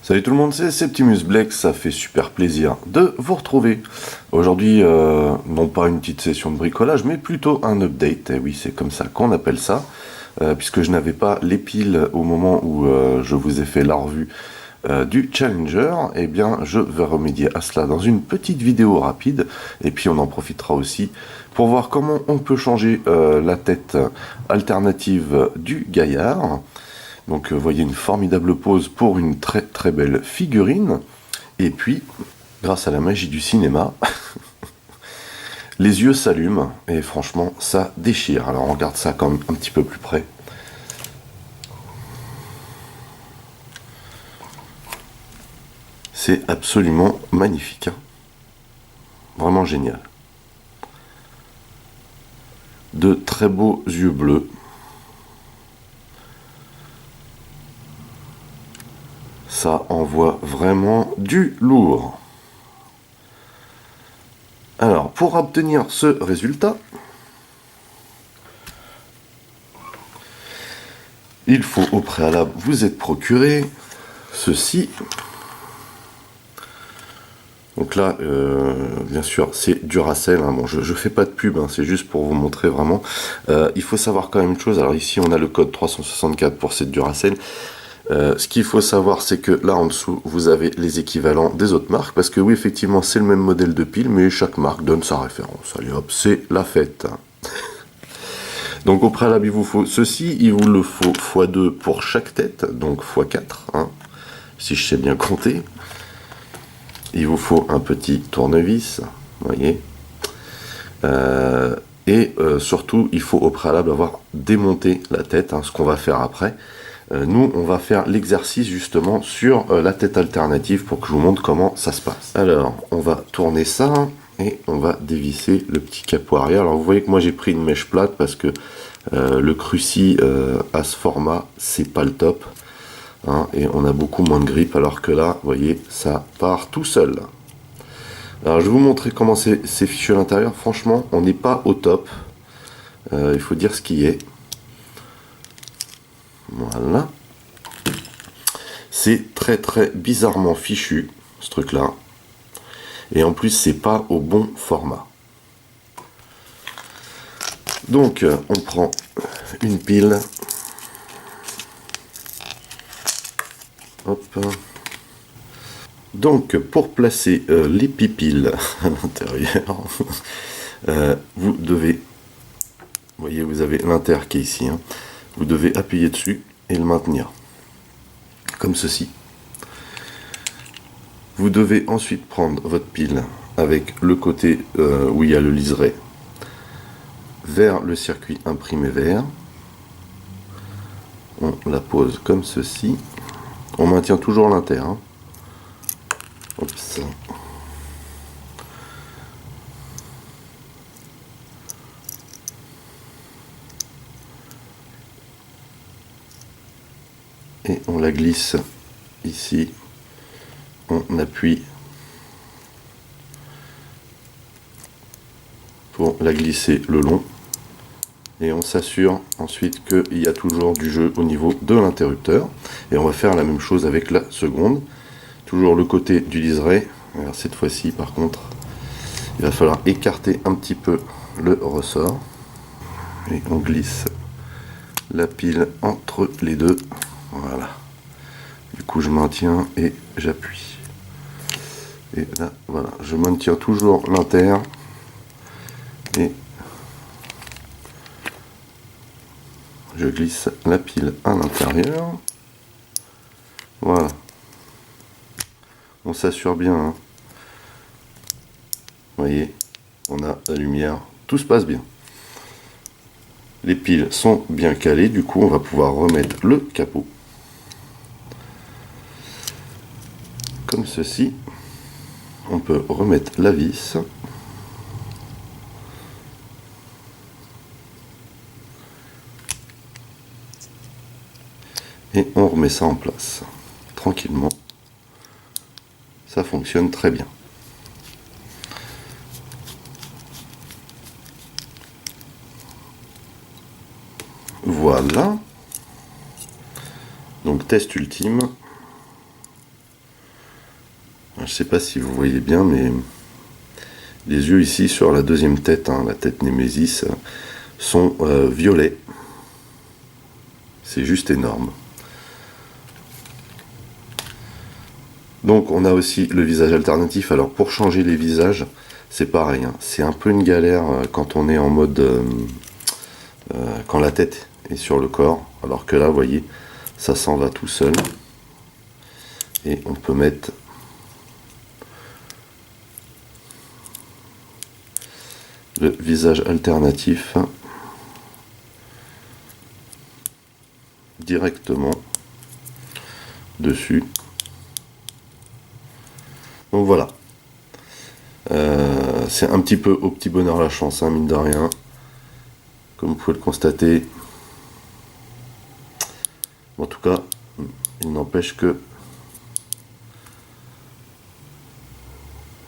Salut tout le monde, c'est Septimus Black, ça fait super plaisir de vous retrouver. Aujourd'hui, non pas une petite session de bricolage, mais plutôt un update, et oui c'est comme ça qu'on appelle ça, puisque je n'avais pas les piles au moment où je vous ai fait la revue du Challenger, et bien je vais remédier à cela dans une petite vidéo rapide, et puis on en profitera aussi pour voir comment on peut changer la tête alternative du gaillard. Donc voyez une formidable pose pour une très très belle figurine. Et puis, grâce à la magie du cinéma, les yeux s'allument et franchement ça déchire. Alors on regarde ça quand même un petit peu plus près. C'est absolument magnifique, hein. Vraiment génial. De très beaux yeux bleus. Ça envoie vraiment du lourd. Alors, pour obtenir ce résultat, il faut au préalable vous être procuré ceci. Donc là, bien sûr, c'est Duracell, hein. Bon, je fais pas de pub, hein, c'est juste pour vous montrer vraiment. Il faut savoir quand même une chose. Alors ici, on a le code 364 pour cette Duracell. Ce qu'il faut savoir, c'est que là en dessous, vous avez les équivalents des autres marques, parce que oui, effectivement, c'est le même modèle de pile, mais chaque marque donne sa référence. Allez hop, c'est la fête. Donc au préalable, il vous faut ceci, il vous le faut x2 pour chaque tête, donc x4, hein, si je sais bien compter. Il vous faut un petit tournevis, vous voyez. Surtout, il faut au préalable avoir démonté la tête, hein, ce qu'on va faire après. Nous, on va faire l'exercice justement sur la tête alternative pour que je vous montre comment ça se passe. Alors, on va tourner ça et on va dévisser le petit capot arrière. Alors, vous voyez que moi j'ai pris une mèche plate parce que le cruci à ce format, c'est pas le top, hein, et on a beaucoup moins de grippe, alors que là, vous voyez, ça part tout seul. Alors, je vais vous montrer comment c'est fichu à l'intérieur. Franchement, on n'est pas au top. Il faut dire ce qui est. Voilà. C'est très très bizarrement fichu, ce truc là. Et en plus, c'est pas au bon format. Donc, on prend une pile. Hop. Donc, pour placer les pipiles à l'intérieur, vous devez, vous voyez, vous avez l'inter qui est ici, hein. Vous devez appuyer dessus et le maintenir, comme ceci. Vous devez ensuite prendre votre pile avec le côté où il y a le liseré vers le circuit imprimé vert. On la pose comme ceci. On maintient toujours l'inter, hein. Hop, ça. Et on la glisse ici. On appuie pour la glisser le long. Et on s'assure ensuite qu'il y a toujours du jeu au niveau de l'interrupteur. Et on va faire la même chose avec la seconde. Toujours le côté du liseré. Alors cette fois-ci, par contre, il va falloir écarter un petit peu le ressort. Et on glisse la pile entre les deux. Voilà. Du coup, je maintiens et j'appuie. Et là, voilà, je maintiens toujours l'inter. Et je glisse la pile à l'intérieur. Voilà. On s'assure bien, hein. Vous voyez, on a la lumière, tout se passe bien. Les piles sont bien calées, du coup on va pouvoir remettre le capot. Comme ceci. On peut remettre la vis. Et on remet ça en place. Tranquillement. Ça fonctionne très bien. Voilà. Donc test ultime. je sais pas si vous voyez bien, mais les yeux ici sur la deuxième tête, hein, la tête Némésis, sont violets. C'est juste énorme. Donc on a aussi le visage alternatif. Alors pour changer les visages, c'est pareil, hein. C'est un peu une galère quand on est en mode quand la tête est sur le corps, alors que là vous voyez, ça s'en va tout seul. Et on peut mettre le visage alternatif directement dessus. Donc voilà, c'est un petit peu au petit bonheur la chance, hein, mine de rien, comme vous pouvez le constater. En tout cas, il n'empêche que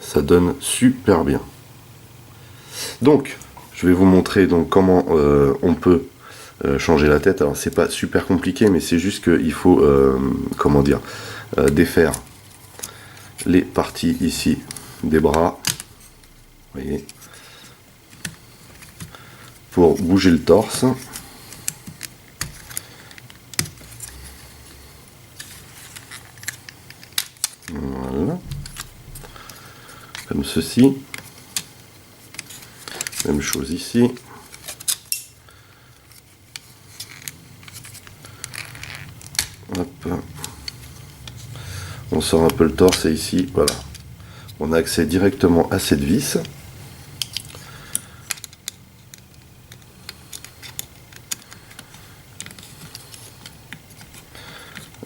ça donne super bien. Donc, je vais vous montrer donc comment on peut changer la tête. Alors c'est pas super compliqué, mais c'est juste qu'il faut comment dire, défaire les parties ici des bras, vous voyez, pour bouger le torse. Voilà, comme ceci. Même chose ici. Hop. On sort un peu le torse et ici, voilà, on a accès directement à cette vis.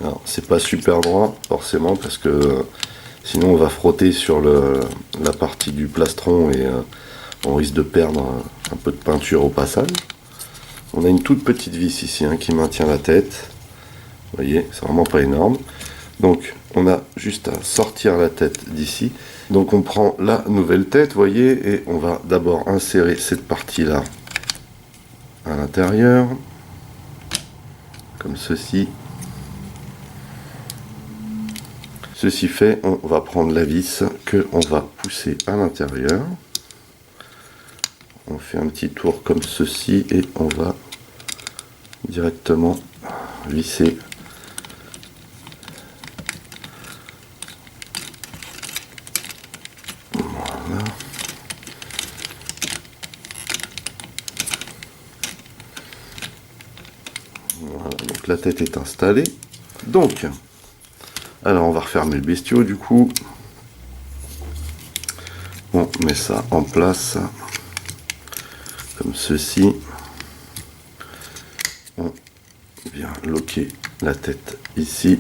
Alors c'est pas super droit forcément parce que sinon on va frotter sur la partie du plastron et on risque de perdre un peu de peinture au passage. On a une toute petite vis ici, hein, qui maintient la tête. Vous voyez, c'est vraiment pas énorme. Donc on a juste à sortir la tête d'ici. Donc on prend la nouvelle tête, vous voyez, et on va d'abord insérer cette partie là à l'intérieur, comme ceci. Ceci fait, on va prendre la vis que on va pousser à l'intérieur. On fait un petit tour comme ceci et on va directement visser voilà. Voilà, donc la tête est installée. Donc, alors on va refermer le bestiau du coup. On met ça en place comme ceci. On vient loquer la tête ici.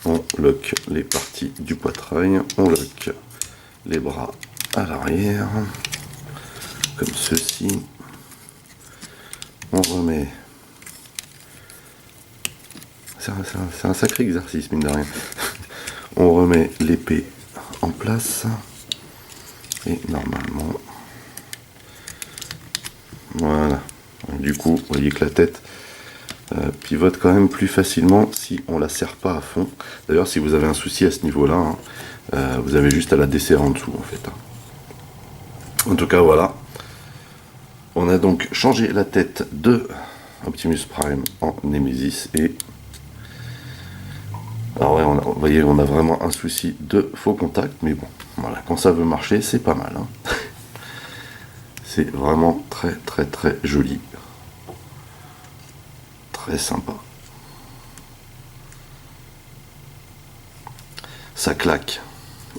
On lock les parties du poitrail, on lock les bras à l'arrière, comme ceci. On remet. C'est un sacré exercice, mine de rien. On remet l'épée en place. Et normalement. Voilà. Du coup, vous voyez que la tête pivote quand même plus facilement si on la serre pas à fond. D'ailleurs, si vous avez un souci à ce niveau-là, hein, vous avez juste à la desserrer en dessous, en fait. En tout cas, voilà. On a donc changé la tête de Optimus Prime en Nemesis et alors ouais, vous voyez, on a vraiment un souci de faux contact, mais bon, voilà, quand ça veut marcher, c'est pas mal. Hein. C'est vraiment très très très joli. Très sympa. Ça claque.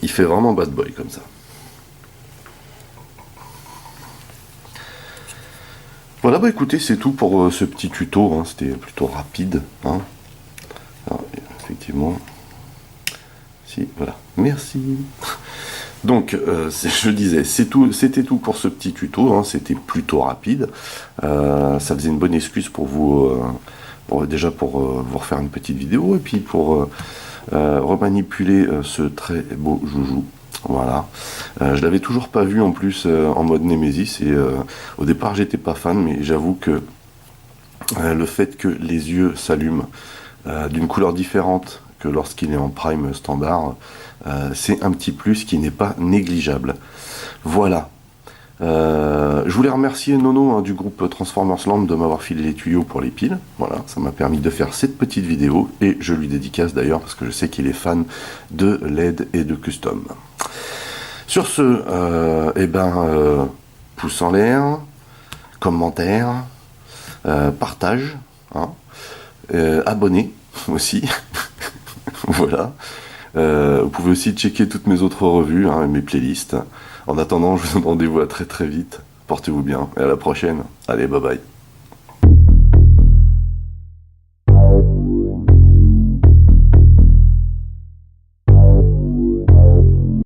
Il fait vraiment bad boy comme ça. Voilà, bah écoutez, c'est tout pour ce petit tuto. Hein. C'était plutôt rapide. Hein. Alors, effectivement. Si, voilà. Merci. Donc, je disais, c'était tout pour ce petit tuto. Hein. C'était plutôt rapide. Ça faisait une bonne excuse pour vous, déjà pour vous refaire une petite vidéo et puis pour remanipuler ce très beau joujou. Voilà. Je l'avais toujours pas vu en plus en mode Nemesis et au départ j'étais pas fan, mais j'avoue que le fait que les yeux s'allument d'une couleur différente que lorsqu'il est en prime standard, c'est un petit plus qui n'est pas négligeable. Voilà. Je voulais remercier Nono du groupe Transformers Land de m'avoir filé les tuyaux pour les piles. Voilà, ça m'a permis de faire cette petite vidéo et je lui dédicace d'ailleurs parce que je sais qu'il est fan de LED et de custom. Sur ce, pouce en l'air, commentaire, partage, hein, abonné aussi. Voilà. Vous pouvez aussi checker toutes mes autres revues, hein, mes playlists. En attendant, je vous donne rendez-vous à très très vite. Portez-vous bien et à la prochaine. Allez, bye bye.